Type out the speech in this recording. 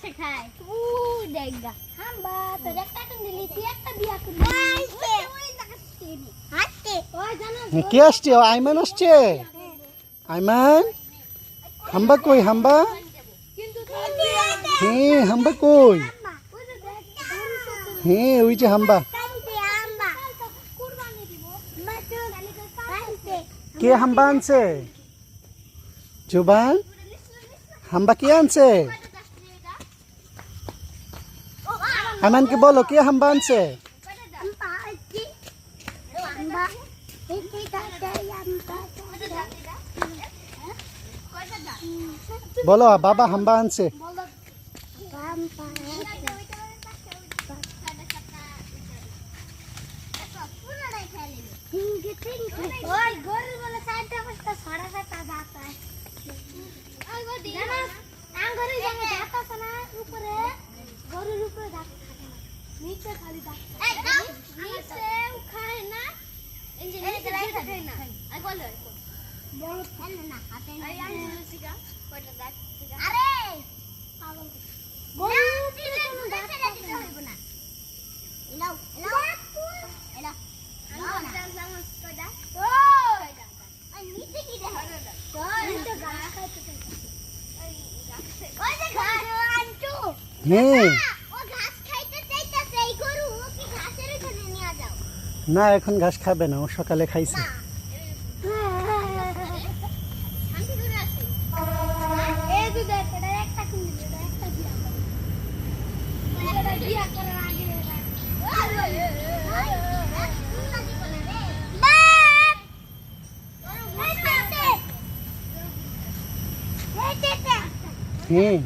বসে খায় ও দেখা হাম্বা তো একটা কোন দিলি তুই একটা বিয়া করবি ওই দেখাচ্ছি হাতে ওই জানো কে আসছে আইমান আসছে আইমান হাম্বা কই হাম্বা কিন্তু হ্যাঁ হাম্বা কই হ্যাঁ ওই যে হাম্বা কে হাম্বা আনছে জুবান হাম্বা কে আনছে আইমানকে বলো কে হাম্বা আনছে বলো বাবা হাম্বা আনছে ওই গরু বলে সাইডটা বসটা ছড়া ছড়া যাতা ওই গো দিনা আঙ্গুরে জায়গা যাতা না উপরে গরুর উপরে যাতা থাকে না নিচে খালি যাতা এই দাও নিচে খায় না ইঞ্জিনিয়ার খায় না আই বলে বড় ফেলে না হাতে এই আঙ্গুরে সিগা কয়টা দাগ আরে পাগল গরু দিলে কোনো দাতা দিতে হইব না এলাও এলাও এলাও হ্যাঁ না এখন ঘাস খাবে না ও সকালে খাইছে হ্যাঁ